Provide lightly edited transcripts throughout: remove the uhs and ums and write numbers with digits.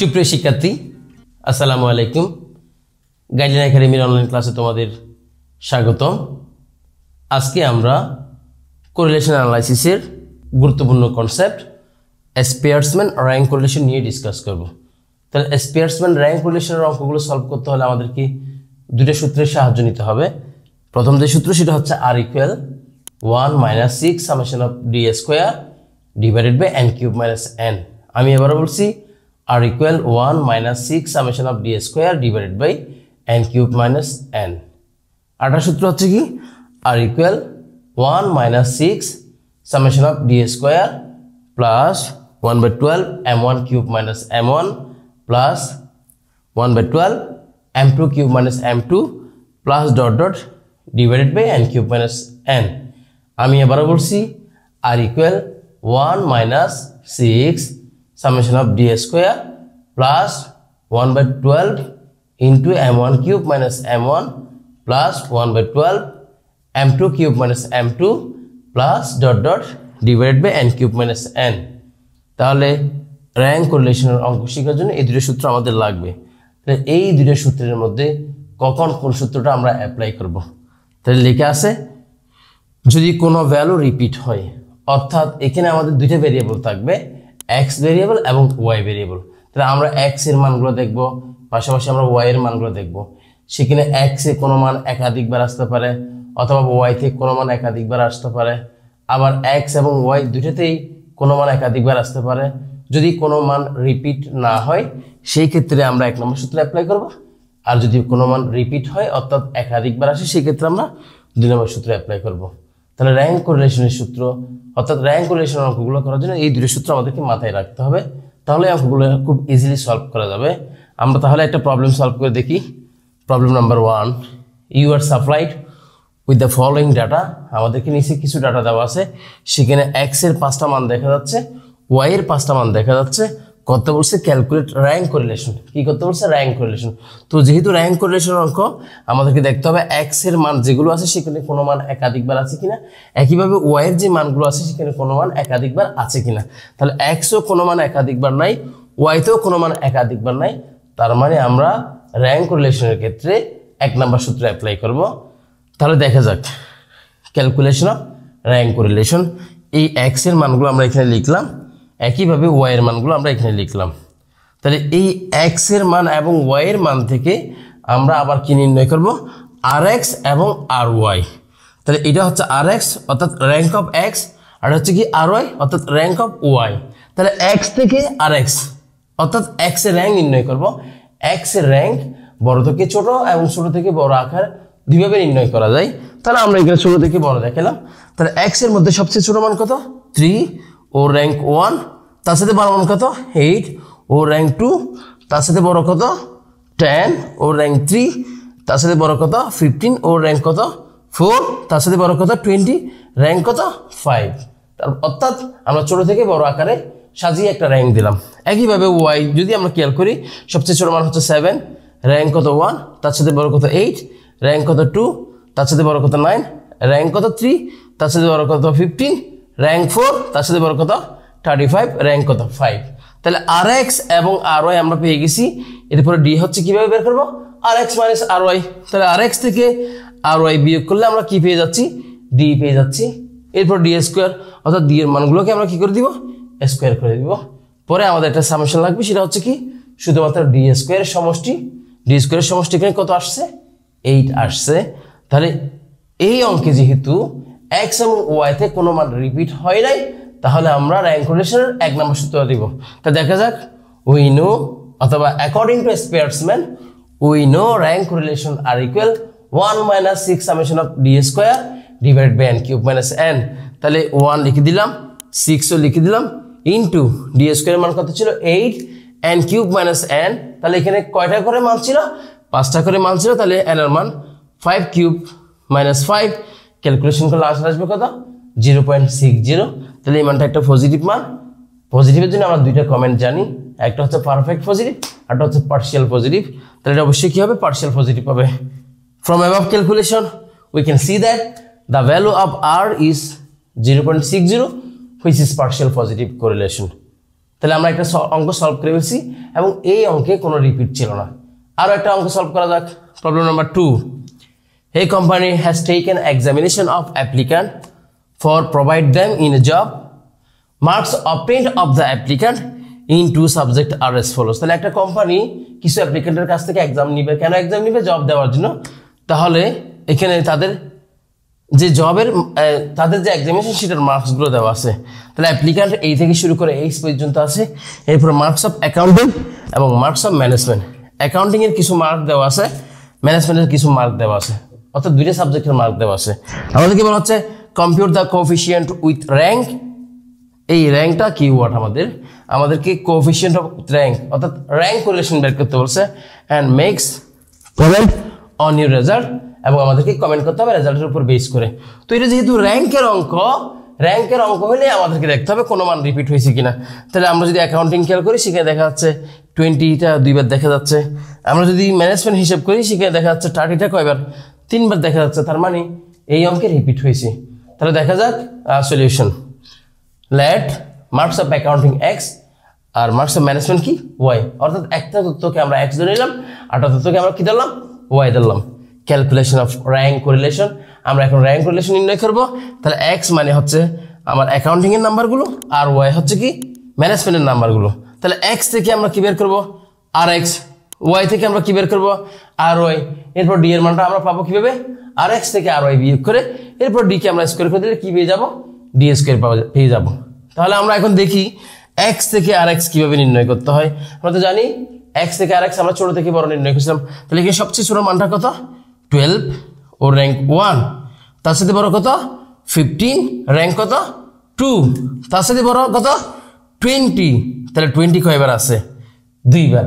সুপ্রিয় শিক্ষার্থী আসসালামু আলাইকুম। গাইডলাইন একাডেমির অনলাইন ক্লাসে তোমাদের স্বাগতম। আজকে আমরা কোরিলেশন অ্যানালাইসিসের গুরুত্বপূর্ণ কনসেপ্ট স্পেয়ারসম্যান র্যাঙ্ক কোরিলেশন নিয়ে ডিসকাস করব। তাহলে স্পেয়ারসম্যান র্যাঙ্ক কোরিলেশনের অঙ্কগুলো সলভ করতে হলে আমাদেরকে দুটো সূত্রের সাহায্য নিতে হবে। প্রথম যে সূত্র সেটা হচ্ছে R equal 1 minus 6 summation of d square divided by n cube minus n। আমি এবারে বলছি R equal 1 minus 6 summation of d square divided by n cube minus n। আরেকটা সূত্র হচ্ছে কি R equal 1 minus 6 summation of d square plus 1 by 12 m1 cube minus m1 plus 1 by 12 m2 cube minus m2 plus dot dot divided by n cube minus n। আমি এবারে বলছি R equal 1 minus 6 summation of d square plus 1 by 12 into m1 cube minus m1 plus 1 by 12 m2 cube minus m2 plus dot dot divided by n cube minus n। তাহলে rank কোরিলেশনের অঙ্ক শেখার জন্য এই দুটো সূত্র আমাদের লাগবে। তাহলে এই দুটো সূত্রের মধ্যে কখন কোন সূত্রটা আমরা অ্যাপ্লাই করব। তাহলে লেখা আছে যদি কোনো ভ্যালু রিপিট হয়, অর্থাৎ এখানে আমাদের দুইটা ভেরিয়েবল থাকবে, এক্স ভেরিয়েবল এবং ওয়াই ভেরিয়েবল। তাহলে আমরা এক্স এর মানগুলো দেখব, পাশাপাশি আমরা ওয়াই এর মানগুলো দেখব। সেখানে এক্স এ কোনো মান একাধিকবার আসতে পারে অথবা ওয়াই থেকে কোনো মান একাধিকবার আসতে পারে, আবার এক্স এবং ওয়াই দুটোতেই কোনো মান একাধিকবার আসতে পারে। যদি কোনো মান রিপিট না হয় সেই ক্ষেত্রে আমরা 1 নম্বর সূত্র অ্যাপ্লাই করব, আর যদি কোনো মান রিপিট হয় অর্থাৎ একাধিকবার আসে সেই ক্ষেত্রে আমরা 2 নম্বর সূত্র অ্যাপ্লাই করব। তাহলে র্যাঙ্ক কোরিলেশনের সূত্র অর্থাৎ র্যাঙ্ক কোরিলেশনের অঙ্কগুলো করার জন্য এই দুটো সূত্র আমাদেরকে মাথায় রাখতে হবে, তাহলে অঙ্কগুলো খুব ইজিলি সলভ করা যাবে। আমরা তাহলে একটা প্রবলেম সলভ করে দেখি। Problem number 1, you are supplied with the following data. আমাদেরকে নিচে কিছু ডাটা দেওয়া আছে, সেখানে এক্স এর 5টা মান দেখা যাচ্ছে, ওয়াই এর 5টা মান দেখা যাচ্ছে। করতে বলছে ক্যালকুলেট র্যাঙ্ক কোরিলেশন। কি করতে বলছে? Rank correlation. তো যেহেতু র্যাঙ্ক কোরিলেশন অঙ্ক, আমাদেরকে দেখতে হবে এক্স এর মান যেগুলো আছে সেখানে কোনো মান একাধিকবার আছে কিনা, একইভাবে ওয়াই এর যে মানগুলো আছে সেখানে কোনো মান একাধিকবার আছে কিনা। তাহলে এক্সও কোনো মান একাধিকবার নাই, ওয়াইতেও কোনো মান একাধিকবার নাই, তার মানে আমরা র্যাঙ্ক কোরিলেশনের ক্ষেত্রে 1 নম্বর সূত্র অ্যাপ্লাই করব। তাহলে দেখা যাক ক্যালকুলেশন অফ র্যাঙ্ক কোরিলেশন। এই এক্স এর মানগুলো আমরা এখানে লিখলাম, একইভাবে ওয়াই এর মানগুলো আমরা এখানে লিখলাম। তাহলে এই এক্স এর মান এবং ওয়াই এর মান থেকে আমরা আবার কি নির্ণয় করব? আর এক্স এবং আর ওয়াই। তাহলে এটা হচ্ছে আর এক্স অর্থাৎ র্যাঙ্ক অফ এক্স, আর হচ্ছে কি আর ওয়াই অর্থাৎ র্যাঙ্ক অফ ওয়াই। তাহলে এক্স থেকে আর এক্স অর্থাৎ এক্স এর র্যাঙ্ক নির্ণয় করব। এক্স এর র্যাঙ্ক বড় থেকে ছোট এবং ছোট থেকে বড় আকার দুইভাবে নির্ণয় করা যায়। তাহলে আমরা এখানে ছোট থেকে বড় দেখালাম। তাহলে এক্স এর মধ্যে সবচেয়ে ছোট মান কত? 3, ও র্যাঙ্ক 1, তার সাথে বড় মান কত? 8, ও র্যাঙ্ক 2, তার সাথে বড় কত? 10, ও র্যাঙ্ক 3, তার সাথে বড় কত? 15, ও র্যাঙ্ক কত? 4, তার সাথে বড় কত? 20, র্যাঙ্ক কত? 5। অর্থাৎ আমরা ছোট থেকে বড় আকারে সাজিয়ে একটা র্যাঙ্ক দিলাম। একইভাবে ওয়াই যদি আমরা খেয়াল করি, সবচেয়ে ছোট মান হচ্ছে 7, র্যাঙ্ক কত? 1, তার সাথে বড় কত? 8, র্যাঙ্ক কত? 2, তার সাথে বড় কত? 9, র্যাঙ্ক কত? 3, তার সাথে বড় কত? 15, র্যাঙ্ক 4, তার সাথে বড় কত? 35, র্যাঙ্ক কত? 5। তাহলে আর এক্স এবং আর ওয়াই আমরা পেয়ে গেছি। এরপরে ডি হচ্ছে কিভাবে বের করবো? আর এক্স মাইনাস আর ওয়াই। তাহলে আর এক্স থেকে আর ওয়াই বিয়োগ করলে আমরা কি পেয়ে যাচ্ছি? ডি পেয়ে যাচ্ছি। এরপর ডি স্কোয়ার অর্থাৎ ডি এর মানগুলোকে আমরা কি করে দিব? স্কোয়ার করে দিব। পরে আমাদের একটা সামেশন লাগবে, সেটা হচ্ছে কি শুধুমাত্র ডি স্কোয়ারের সমষ্টি। ডি স্কোয়ারের সমষ্টি এখানে কত আসছে? 8 আসছে। তাহলে এই অঙ্কে যেহেতু এক্স এবং ওয়াইতে কোনো মান রিপিট হয় নাই, তাহলে আমরা র্যাঙ্ক কোরিলেশনের 1 নম্বর সূত্র দিব। তা দেখা যাক, উই নো অথবা according to Spearman we know rank correlation R equal 1 minus 6 summation of d square divided by n cube minus n। তাহলে 1 লিখে দিলাম, 6ও লিখে দিলাম, ইনটু d স্কয়ার মান কত ছিল? 8, n কিউব মাইনাস n। তাহলে এখানে কয়টা করে মান ছিল? 5টা করে মান ছিল। তাহলে n এর মান 5 কিউব মাইনাস 5, ক্যালকুলেশন করলে আসবে কত? 0.60। তাহলে এই মানটা একটা পজিটিভ মান। পজিটিভের জন্য আমরা দুইটা কমেন্ট জানি, একটা হচ্ছে পারফেক্ট পজিটিভ, আরটা হচ্ছে পার্শিয়াল পজিটিভ। তাহলে এটা অবশ্যই কি হবে? পার্শিয়াল পজিটিভ হবে। From above calculation we can see that the value of r is 0.60, which is partial positive correlation. তাহলে আমরা একটা অঙ্ক সলভ করে ফেলছি এবং এই অঙ্কে কোনো রিপিট ছিল না। আরও একটা অঙ্ক সলভ করা যাক। Problem number 2, a company has taken examination of applicant for provide them in a job. Marks obtained of the applicant in 2 subject are as follows. তাহলে একটা কোম্পানি কিছু অ্যাপ্লিকেন্টের কাছ থেকে এক্সাম নিবে। কেন এক্সাম নিবে? জব দেওয়ার জন্য। তাহলে এখানে তাদের যে জবের তাদের যে এক্সামিনেশন সেটার মার্কসগুলো দেওয়া আছে। তাহলে অ্যাপ্লিক্যান্ট এই থেকে শুরু করে এই পর্যন্ত আছে। এরপর মার্কস অফ অ্যাকাউন্টিং এবং মার্কস অফ ম্যানেজমেন্ট। অ্যাকাউন্টিংয়ের কিছু মার্ক দেওয়া আছে, ম্যানেজমেন্টের কিছু মার্ক দেওয়া আছে, অর্থাৎ 2টা সাবজেক্টের মার্ক দেওয়া আছে। আমাদের কি বলা হচ্ছে? Compute the coefficient with rank. এই র্যাঙ্কটা কিওয়ার্ড আমাদেরকে কোএফিসিয়েন্ট অফ র্যাঙ্ক অর্থাৎ র্যাঙ্ক কোরিলেশন বের করতে বলছে। And makes comment on your result, এবং আমাদেরকে কমেন্ট করতে হবে রেজাল্টের উপর বেস করে। তো এটা যেহেতু র্যাঙ্কের অঙ্ক হলে আমাদেরকে দেখতে হবে কোনো মান রিপিট হয়েছে কিনা। তাহলে আমরা যদি অ্যাকাউন্টিং খেয়াল করি সেখানে দেখা যাচ্ছে 20টা 2বার দেখা যাচ্ছে। আমরা যদি ম্যানেজমেন্ট হিসেব করি সেখানে দেখা যাচ্ছে 30টা কয়বার? 3বার দেখা যাচ্ছে। তার মানে এই অঙ্কে রিপিট হয়েছে। তাহলে দেখা যাক solution. Let marks of accounting X আর মার্কস অফ ম্যানেজমেন্ট কি? ওয়াই। অর্থাৎ একটা তথ্যকে আমরা এক্স ধরে নিলাম, আরটা তথ্যকে আমরা কি ধরলাম? ওয়াই ধরলাম। ক্যালকুলেশন অফ র্যাঙ্ক কোরিলেশন, আমরা এখন র্যাঙ্ক কোরিলেশন নির্ণয় করব। তাহলে এক্স মানে হচ্ছে আমার অ্যাকাউন্টিংয়ের নাম্বারগুলো, আর ওয়াই হচ্ছে কি? ম্যানেজমেন্টের নাম্বারগুলো। তাহলে এক্স থেকে আমরা কি বের করব? আর এক্স। ওয়াই থেকে আমরা কি বের করব? আর ওয়াই। এরপর ডি এর মানটা আমরা পাবো কিভাবে? আর এক্স থেকে আর ওয়াই বিয়োগ করে, এরপর ডি কে আমরা স্কোয়ার করে দিলে কি পেয়ে যাবো? ডি স্কোয়ার পেয়ে যাবো। তাহলে আমরা এখন দেখি এক্স থেকে আর এক্স কিভাবে নির্ণয় করতে হয়। আমরা তো জানি এক্স থেকে আর এক্স আমরা ছোট থেকে বড় নির্ণয় করেছিলাম। তাহলে এখানে সবচেয়ে ছোট মানটা কত? 12 ও র্যাঙ্ক 1। তার সাথে বড় কত? 15, র্যাঙ্ক কত? 2। তার সাথে বড় কত? 20। তাহলে 20 কয়বার আছে? 2বার।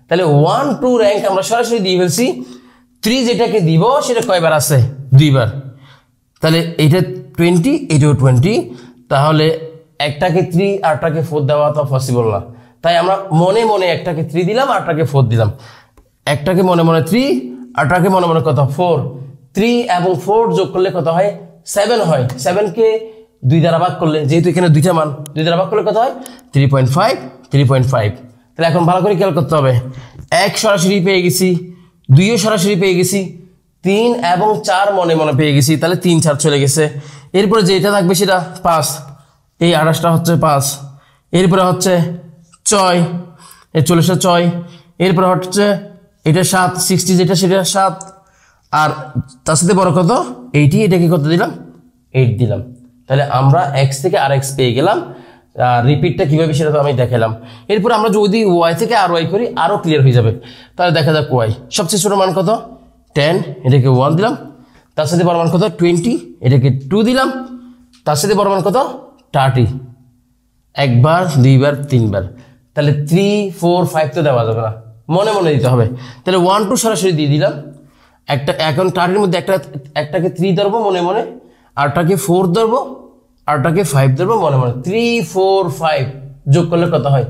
তাহলে 1, 2 র্যাঙ্ক আমরা সরাসরি দিয়ে ফেলছি। 3 যেটাকে দিব সেটা কয়বার আছে? 2বার। তাহলে এটা 20, এটাও 20। তাহলে একটাকে 3 আরটাকে 4 দেওয়া তো পসিবল না। তাই আমরা মনে মনে একটাকে 3 দিলাম, আরটাকে 4 দিলাম। একটাকে মনে মনে 3, আরটাকে মনে মনে কত? 4। 3 এবং 4 যোগ করলে কত হয়? 7 হয়। 7কে 2 দ্বারা ভাগ করলে, যেহেতু এখানে 2টা মান, 2 দ্বারা ভাগ করলে কত হয়? 3.5, 3.5। তাহলে এখন ভালো করে খেয়াল করতে হবে। 1 সরাসরি পেয়ে গেছি, 2ও সরাসরি পেয়ে গেছি, 3 এবং 4 মনে মনে পেয়ে গেছি। তাহলে 3, 4 চলে গেছে। এরপরে যেটা থাকবে সেটা 5। এই 28টা হচ্ছে 5। এরপরে হচ্ছে 6, এই 40টা 6। এরপরে হচ্ছে এটা 7, 60 যেটা সেটা 7। আর তার সাথে বড় কত? 80। এটাকে কত দিলাম? 8 দিলাম। তাহলে আমরা এক্স থেকে আর এক্স পেয়ে গেলাম। রিপিটটা কীভাবে সেটা তো আমি দেখালাম। এরপর আমরা যদি ওয়াই থেকে আর ওয়াই করি আরও ক্লিয়ার হয়ে যাবে। তাহলে দেখা যাক ওয়াই সবচেয়ে ছোটো মান কত? 10, এটাকে 1 দিলাম। তার সাথে বড় মান কত? 20, এটাকে 2 দিলাম। তার সাথে বড় মান কত? 30। একবার, 2বার, 3বার। তাহলে 3, 4, 5 তো দেওয়া যাবে না, মনে মনে দিতে হবে। তাহলে 1, 2 সরাসরি দিয়ে দিলাম। এখন 30-এর মধ্যে একটাকে 3 ধরবো মনে মনে, আরটাকে 4 ধরবো, আরটাকে 5 ধরবো মনে মনে। 3, 4, 5 যোগ করলে কত হয়?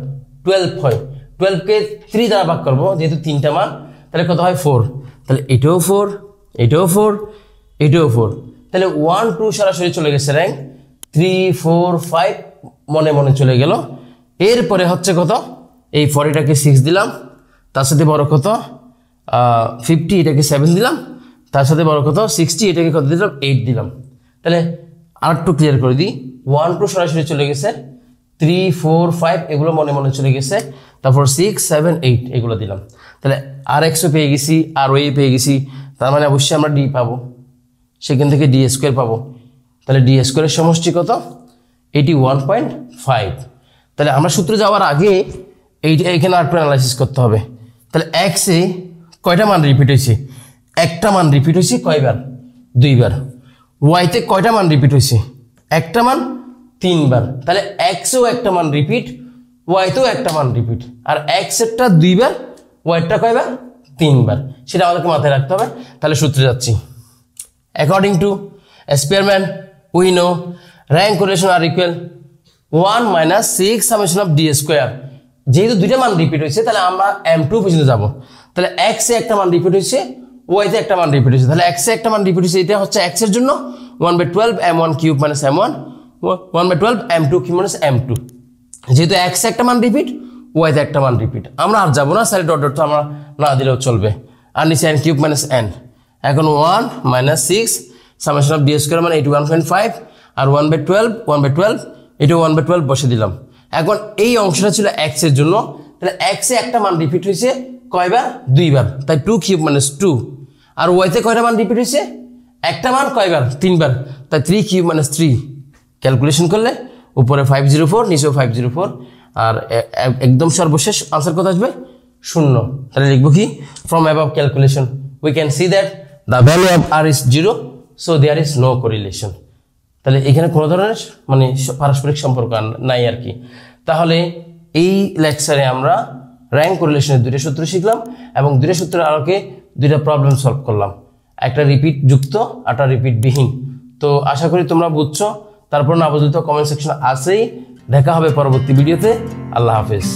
12 হয়। 12কে 3 দ্বারা ভাগ করবো, যেহেতু 3টা মান। তাহলে কত হয়? 4। তাহলে এটাও 4, এটাও 4, এটাও 4। তাহলে 1, 2 সরাসরি চলে গেছে র্যাঙ্ক। 3, 4, 5 মনে মনে চলে গেল। এরপরে হচ্ছে কত? এই 40টাকে 6 দিলাম। তার সাথে বড় কত? 50, এটাকে 7 দিলাম। তার সাথে বড় কত? 60, এটাকে কত দিলাম? 8 দিলাম। তাহলে আর একটু ক্লিয়ার করে দিই। 1, 2 সরাসরি চলে গেছে, 3, 4, 5 এগুলো মনে মনে চলে গেছে। তারপর 6, 7, 8 এগুলো দিলাম। তাহলে আর এক্সও পেয়ে গেছি, আর ওই পেয়ে গেছি। তার মানে অবশ্যই আমরা ডি পাবো, সেখান থেকে ডি স্কোয়ার পাবো। তাহলে ডি স্কোয়ারের সমষ্টি কত? 81.5। তাহলে আমরা সূত্রে যাওয়ার আগে এইখানে আর একটু অ্যানালাইসিস করতে হবে। তাহলে এক্সে কয়টা মান রিপিট হয়েছে? একটা মান রিপিট হয়েছে কয়বার? 2বার। ওয়াইতে কয়টা মান রিপিট হয়েছে? একটা মান 3বার। তাহলে এক্সেও একটা মান রিপিট, ওয়াইতেও একটা মান রিপিট। আর এক্সেরটা 2বার, ওয়াইটা কয়বার? 3বার। সেটা আমাদেরকে মাথায় রাখতে হবে। তাহলে সূত্রে যাচ্ছি। According to Spearman we know rank correlation R equal 1 - 6 summation of D square. যেহেতু 2টা মান রিপিট হয়েছে তাহলে আমরা m2 পর্যন্ত যাবো। তাহলে এক্সে একটা মান রিপিট হয়েছে, ওয়াইতে একটা মান রিপিট হয়েছে। তাহলে এক্সে একটা মান রিপিট হয়েছে, এটা হচ্ছে এক্সের জন্য 1/12 m1 cube - m1, 1/12 m2 cube - m2। যেহেতু এক্স একটা মান রিপিট, ওয়াইতে একটা মান রিপিট, আমরা আর যাবো না, সাইড ডট ডট তো আমরা না দিলেও চলবে। আর নিচে এন কিউব মাইনাস এন, এখন 1 minus 6 summation of B square মানে 81.5 আর 1/12 এটা 1/12 বসে দিলাম। এখন এই অংশটা ছিল এক্স এর জন্য, তাহলে এক্সে একটা মান রিপিট হয়েছে কয়বার? 2 বার, তাই 2 কিউব মাইনাস 2। আর ওয়াইতে কয়টা মান রিপিট হয়েছে? একটা মান কয়বার? 3 বার, তাই 3 কিউব মাইনাস 3। ক্যালকুলেশন করলে উপরে 504, নিচেও 504, আর একদম সর্বশেষ আনসার কত আসবে? 0। তাহলে লিখবো কি? From above calculation we can see that the value of R is 0, so there is no correlation. তাহলে এখানে কোনো ধরনের মানে পারস্পরিক সম্পর্ক নাই আর কি। তাহলে এই লেকচারে আমরা র্যাঙ্ক কোরিলেশনের 2টা সূত্র শিখলাম এবং 2টা সূত্রের আলোকে 2টা প্রবলেম সলভ করলাম, একটা রিপিট যুক্ত, একটা রিপিট বিহীন। তো আশা করি তোমরা বুঝছো। তারপর না বুঝলে তো কমেন্ট সেকশন আছেই। দেখা হবে পরবর্তী ভিডিওতে। আল্লাহ হাফেজ।